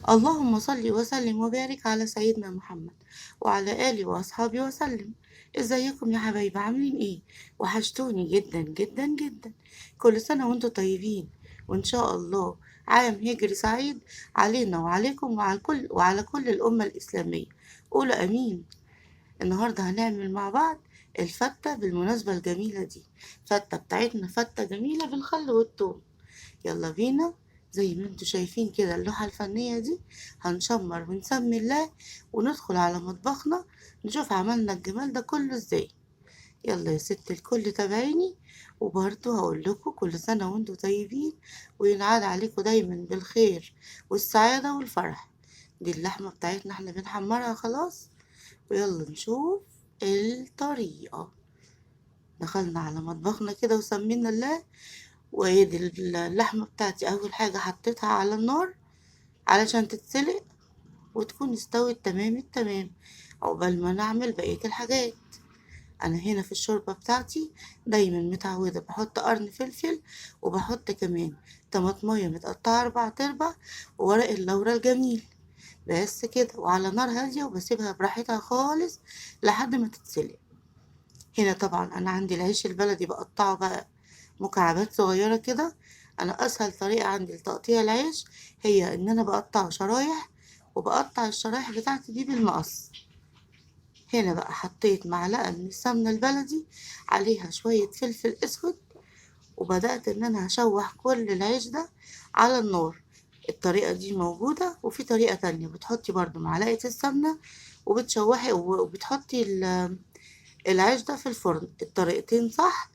اللهم صل وسلم وبارك على سيدنا محمد وعلى آله وأصحابه وسلم. ازيكم يا حبايبي، عاملين ايه؟ وحشتوني جدا جدا جدا. كل سنة وانتم طيبين، وان شاء الله عام هجري سعيد علينا وعليكم وعلى كل الأمة الإسلامية. قولوا امين. النهاردة هنعمل مع بعض الفتة بالمناسبة الجميلة دي. فتة بتاعتنا فتة جميلة بالخل والثوم. يلا بينا. زي ما انتوا شايفين كده اللوحة الفنية دي، هنشمر ونسمي الله وندخل على مطبخنا نشوف عملنا الجمال ده كله ازاي. يلا يا ست الكل تابعيني، وبرضه هقول لكم كل سنة وانتوا طيبين، وينعاد عليكم دايما بالخير والسعادة والفرح. دي اللحمة بتاعتنا احنا بنحمرها خلاص، ويلا نشوف الطريقة. دخلنا على مطبخنا كده وسمينا الله، وادي اللحمة بتاعتي اول حاجة حطيتها على النار علشان تتسلق وتكون استوت تمام التمام عقبال ما نعمل بقية الحاجات. انا هنا في الشوربة بتاعتي دايما متعودة بحط قرن فلفل، وبحط كمان طماطمية متقطعة 4 تربع وورق اللورا الجميل. بس كده، وعلى نار هادية وبسيبها براحتها خالص لحد ما تتسلق. هنا طبعا انا عندي العيش البلدي بقطعه بقى مكعبات صغيرة كده. انا اسهل طريقة عندي لتقطيع العيش هي ان انا بقطعه شرايح، وبقطع الشرايح بتاعتي دي بالمقص. هنا بقى حطيت معلقة من السمنة البلدي عليها شوية فلفل اسود، وبدأت ان انا هشوح كل العيش ده على النار. الطريقة دي موجودة، وفي طريقة تانية بتحطي برضو معلقة السمنة وبتشوحي وبتحطي العيش ده في الفرن. الطريقتين صح،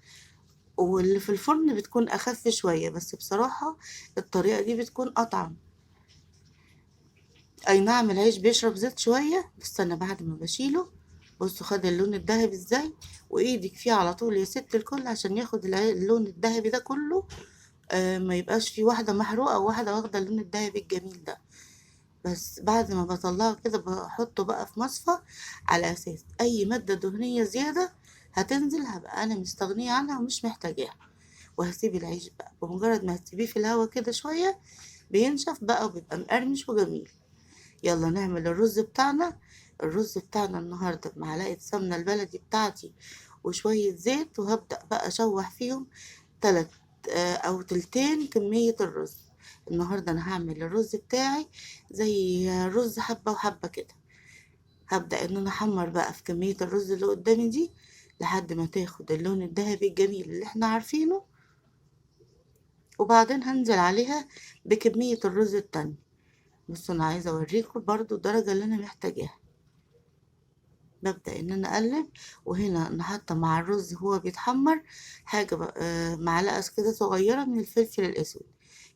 واللي في الفرن بتكون أخف شوية، بس بصراحة الطريقة دي بتكون أطعم. أي نعم العيش بيشرب زيت شوية، بس أنا بعد ما بشيله بصوا خد اللون الذهبي ازاي، وإيدك فيه على طول يا ست الكل عشان ياخد اللون الذهبي ده كله. ما يبقاش فيه واحدة محروقة وواحدة واخدة اللون الذهبي الجميل ده. بس بعد ما بطلعه كده بحطه بقى في مصفى، على أساس أي مادة دهنية زيادة هتنزل هبقى أنا مستغنية عنها ومش محتاجاها. وهسيب العيش بقى بمجرد ما هتسيبيه في الهوا كده شوية بينشف بقى وبيبقى مقرمش وجميل. يلا نعمل الرز بتاعنا. الرز بتاعنا النهاردة بمعلقة سمنة البلدي بتاعتي وشوية زيت، وهبدأ بقى أشوح فيهم تلات أو تلتين كمية الرز. النهاردة أنا هعمل الرز بتاعي زي رز حبة وحبة كده. هبدأ إن أنا أحمر بقى في كمية الرز اللي قدامي دي لحد ما تاخد اللون الذهبي الجميل اللي احنا عارفينه، وبعدين هنزل عليها بكمية الرز التانية. بصوا انا عايزة اوريكم برضو الدرجة اللي انا محتاجاها. ببدأ ان انا اقلب، وهنا انا حاطة مع الرز هو بيتحمر حاجة بقى معلقة كده صغيرة من الفلفل الاسود.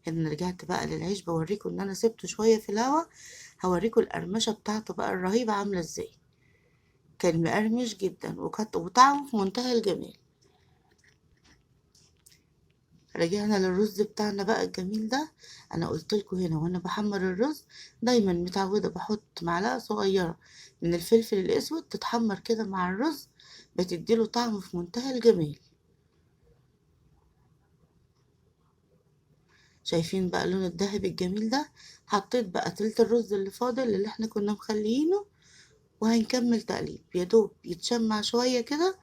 هنا رجعت بقى للعيش بوريكم ان انا سبته شوية في الهوا. هوريكم القرمشة بتاعته بقى الرهيبة عاملة ازاي. كان مقرمش جدا وطعمه في منتهى الجمال. رجعنا للرز بتاعنا بقى الجميل ده. انا قلت لكم هنا وانا بحمر الرز دايما متعوده بحط معلقه صغيره من الفلفل الاسود تتحمر كده مع الرز، بتديله طعم في منتهى الجمال. شايفين بقى اللون الذهبي الجميل ده. حطيت بقى تلت الرز اللي فاضل اللي احنا كنا مخليينه، وهنكمل تقليب يا دوب يتشمع شويه كده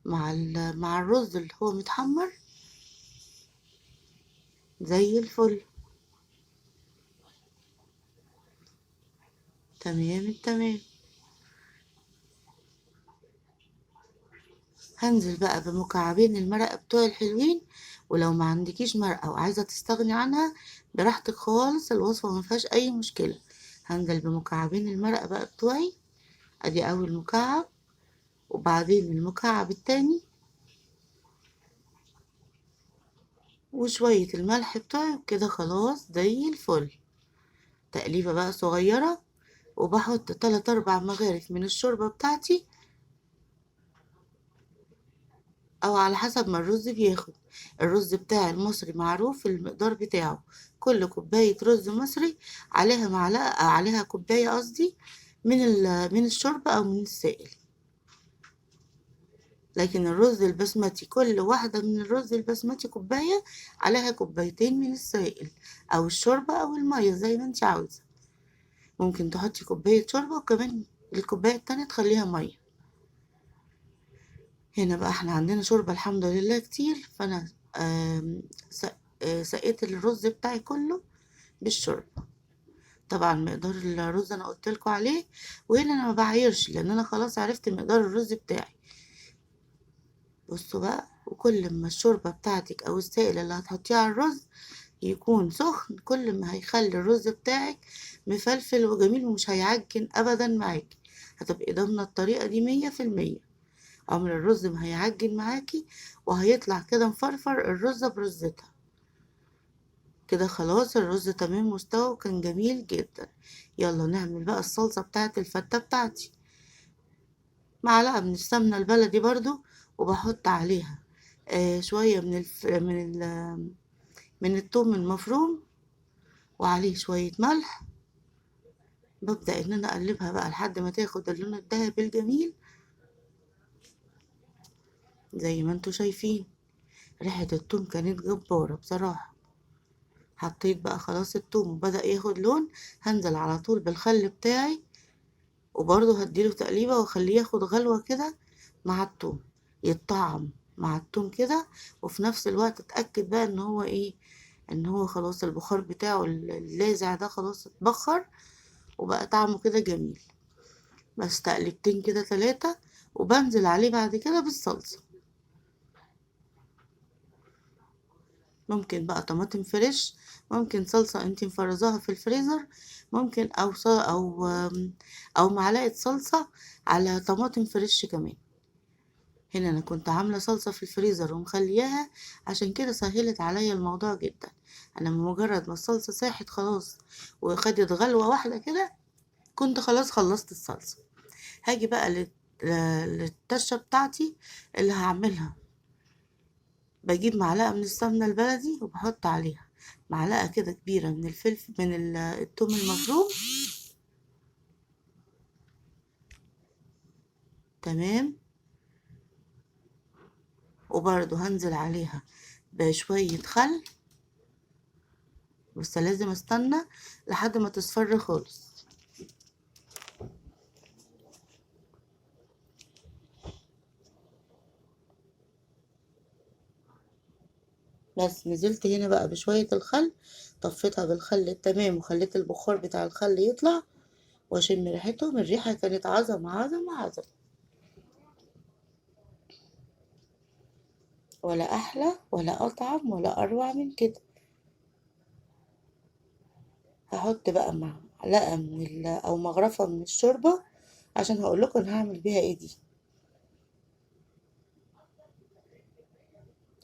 مع الرز اللي هو متحمر زي الفل. تمام التمام. هنزل بقى بمكعبين المرقة بتوعي الحلوين، ولو ما عندكيش مرقة وعايزة تستغني عنها براحتك خالص، الوصفة ما فيهاش اي مشكلة. هنزل بمكعبين المرقة بقى بتوعي. ادي اول مكعب، وبعدين المكعب التاني، وشوية الملح بتوعي كده خلاص زي الفل. تقليبة بقى صغيرة، وبحط 3 4 مغارف من الشوربة بتاعتي، او على حسب ما الرز بياخد. الرز بتاع المصري معروف المقدار بتاعه. كل كوباية رز مصري عليها معلقة، عليها كوباية قصدي من الشوربة او من السائل. لكن الرز البسمتي كل واحدة من الرز البسمتي كوباية عليها كوبايتين من السائل أو الشوربة أو المية زي ما انت عاوزة. ممكن تحطي كوباية شوربة وكمان الكوباية التانية تخليها مية. هنا بقى احنا عندنا شوربة الحمد لله كتير، فأنا سقيت الرز بتاعي كله بالشوربة. طبعا مقدار الرز أنا قلتلكوا عليه، وهنا أنا ما بعايرش لأن أنا خلاص عرفت مقدار الرز بتاعي. بصوا بقى، وكل ما الشوربة بتاعتك أو السائل اللي هتحطيه على الرز يكون سخن، كل ما هيخلي الرز بتاعك مفلفل وجميل ومش هيعجن أبدا معاكي. هتبقي ضامنة الطريقة دي 100%. عمر الرز ما هيعجن معاكي، وهيطلع كده مفرفر الرزة برزتها. كده خلاص الرز تمام مستوى وكان جميل جدا. يلا نعمل بقى الصلصة بتاعت الفتة بتاعتي. معلقة من السمنة البلدي برضو، وبحط عليها شوية من الثوم المفروم، وعليه شوية ملح. ببدأ ان انا اقلبها بقى لحد ما تاخد اللون الذهبي الجميل زي ما انتوا شايفين. ريحة الثوم كانت جبارة بصراحة. حطيت بقى خلاص الثوم وبدأ ياخد لون، هنزل على طول بالخل بتاعي، وبرضه هديله تقليبة واخليه ياخد غلوة كده مع الثوم، يتطعم مع الثوم كده. وفي نفس الوقت اتأكد بقى ان هو ايه، ان هو خلاص البخار بتاعه اللاذع ده خلاص اتبخر وبقى طعمه كده جميل. بس تقلبتين كده 3، وبنزل عليه بعد كده بالصلصة. ممكن بقى طماطم فريش، ممكن صلصة انتي مفرزاها في الفريزر، ممكن او معلقة صلصة على طماطم فريش كمان. هنا انا كنت عاملة صلصة في الفريزر ومخلياها، عشان كده سهلت عليا الموضوع جدا. انا مجرد ما الصلصة ساحت خلاص وخدت غلوة واحدة كده، كنت خلاص خلصت الصلصة. هاجي بقى للطشة بتاعتي اللي هعملها. بجيب معلقة من السمنة البلدي وبحط عليها معلقة كده كبيرة من الفلفل من الثوم المفروم. تمام. وبرضو هنزل عليها بشوية خل، بس لازم استنى لحد ما تصفر خالص. بس نزلت هنا بقى بشوية الخل، طفيتها بالخل التمام وخليت البخار بتاع الخل يطلع واشم ريحتهم. الريحة كانت عظمة عظمة عظمة، ولا احلى ولا اطعم ولا اروع من كده. هحط بقى معلقة او مغرفة من الشوربة، عشان هقول لكم انا هعمل بيها ايه دي.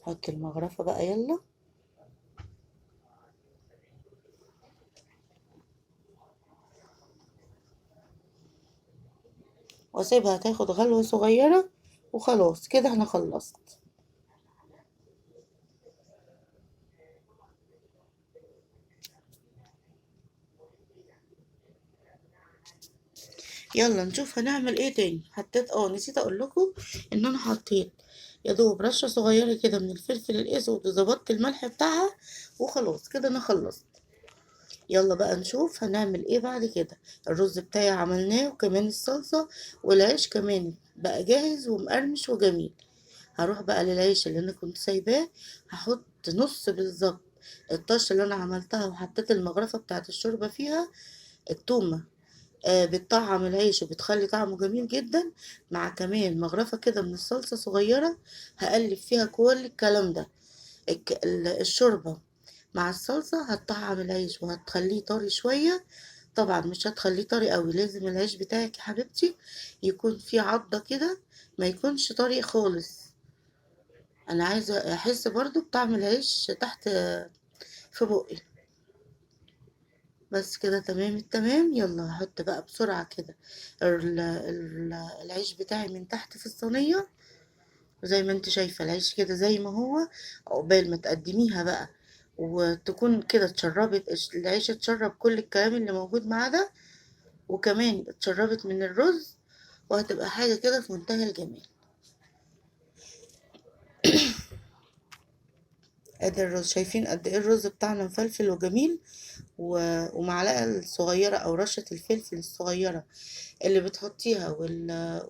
حط المغرفة بقى يلا. واسيبها تاخد غلوة صغيرة، وخلاص كده انا خلصت. يلا نشوف هنعمل ايه تاني. حطيت نسيت اقول لكم ان انا حطيت يا دوب رشة صغيرة كده من الفلفل الاسود وظبطت الملح بتاعها، وخلاص كده انا خلصت. يلا بقى نشوف هنعمل ايه بعد كده. الرز بتاعي عملناه وكمان الصلصة، والعيش كمان بقى جاهز ومقرمش وجميل. هروح بقى للعيش اللي انا كنت سايباه، هحط نص بالظبط الطشة اللي انا عملتها وحطيت المغرفة بتاعت الشوربة فيها. التومة بتطعم العيش وبتخلي طعمه جميل جدا، مع كمان مغرفة كده من الصلصة صغيرة. هقلب فيها كل الكلام ده. الشوربة مع الصلصة هتطعم العيش وهتخليه طري شوية. طبعا مش هتخليه طري قوي، لازم العيش بتاعك يا حبيبتي يكون فيه عضة كده، ما يكونش طري خالص. انا عايزة احس برضو بطعم العيش تحت في بقي. بس كده تمام التمام. يلا هحط بقى بسرعة كده العيش بتاعي من تحت في الصينية. زي ما انت شايفة العيش كده زي ما هو، عقبال ما تقدميها بقى وتكون كده اتشربت العيش، اتشرب كل الكلام اللي موجود معاه ده، وكمان اتشربت من الرز، وهتبقى حاجة كده في منتهى الجمال. ادي الرز، شايفين قد ايه الرز بتاعنا مفلفل وجميل. ومعلقة الصغيرة او رشة الفلفل الصغيرة اللي بتحطيها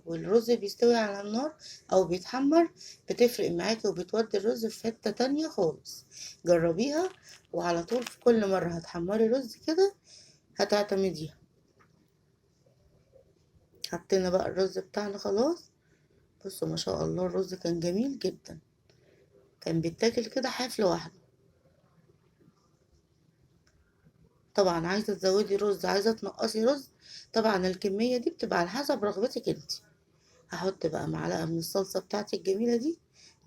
والرز بيستوي على النار او بيتحمر، بتفرق معاكي وبتودي الرز في حتة تانية خالص. جربيها، وعلى طول في كل مرة هتحمري رز كده هتعتمديها. حطينا بقى الرز بتاعنا خلاص. بصوا ما شاء الله الرز كان جميل جدا، كان بيتاكل كده حاف لوحده. طبعا عايزة تزودي رز، عايزة تنقصي رز، طبعا الكمية دي بتبقى على حسب رغبتك انت. هحط بقى معلقة من الصلصة بتاعتي الجميلة دي،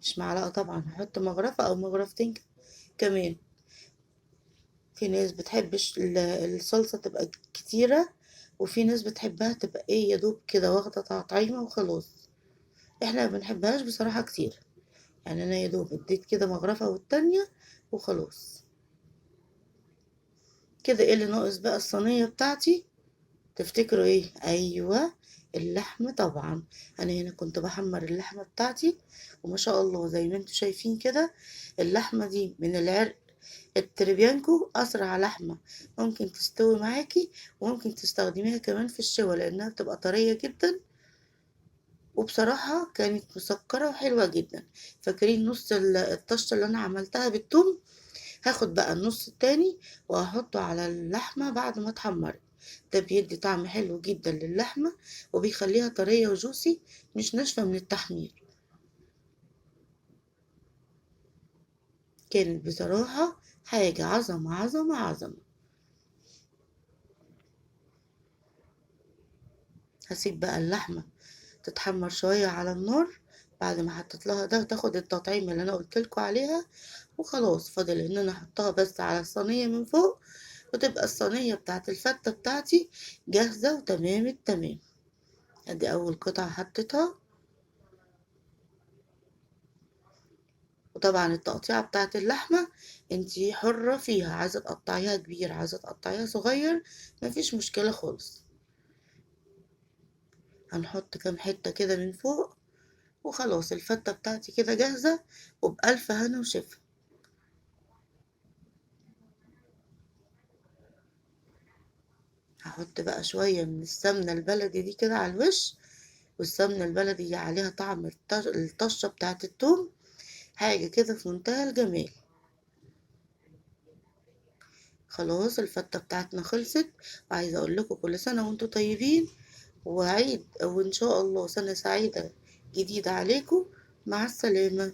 مش معلقة طبعا، هحط مغرفة او مغرفتين كمان. في ناس بتحبش الصلصة تبقى كتيرة، وفي ناس بتحبها تبقى ايه يا دوب كده واخدة تطعيمة وخلاص. احنا ما بنحبهاش بصراحة كتير، يعني انا يا دوب اديت كده مغرفة والتانية وخلاص. كده ايه اللي ناقص بقى؟ الصينية بتاعتي. تفتكروا ايه؟ ايوه، اللحمة طبعا. انا هنا كنت بحمر اللحمة بتاعتي، وما شاء الله زي ما انتوا شايفين كده، اللحمة دي من العرق التريبيانكو، اسرع لحمة ممكن تستوي معاكي، وممكن تستخدميها كمان في الشوى لانها بتبقى طرية جدا. وبصراحة كانت مسكرة وحلوة جدا. فاكرين نص الطشة اللي انا عملتها بالثوم؟ هاخد بقى النص التاني وهحطه على اللحمة بعد ما اتحمرت. ده بيدي طعم حلو جدا للحمة، وبيخليها طرية وجوسي، مش ناشفة من التحمير. كانت بصراحة حاجة عظمة عظمة عظمة. هسيب بقى اللحمة تتحمر شوية على النار. بعد ما حطيت لها ده تاخد التطعيم اللي انا قلتلكوا عليها، وخلاص فاضل ان انا احطها بس على الصينية من فوق، وتبقى الصينية بتاعت الفتة بتاعتي جاهزة وتمام التمام. ادي اول قطعة حطيتها. وطبعا التقطيعة بتاعت اللحمة انتي حرة فيها، عايزة تقطعيها كبير عايزة تقطعيها صغير، مفيش مشكلة خالص. هنحط كام حتة كده من فوق، وخلاص الفتة بتاعتي كده جاهزة، وبألف هنا وشفا. هحط بقى شوية من السمنة البلدي دي كده على الوش، والسمنة البلدي دي عليها طعم الطشة بتاعت التوم، حاجة كده في منتهى الجمال. خلاص الفتة بتاعتنا خلصت، وعايزة اقول لكم كل سنة وانتم طيبين، وعيد وان شاء الله سنة سعيدة جديدة عليكم. مع السلامة.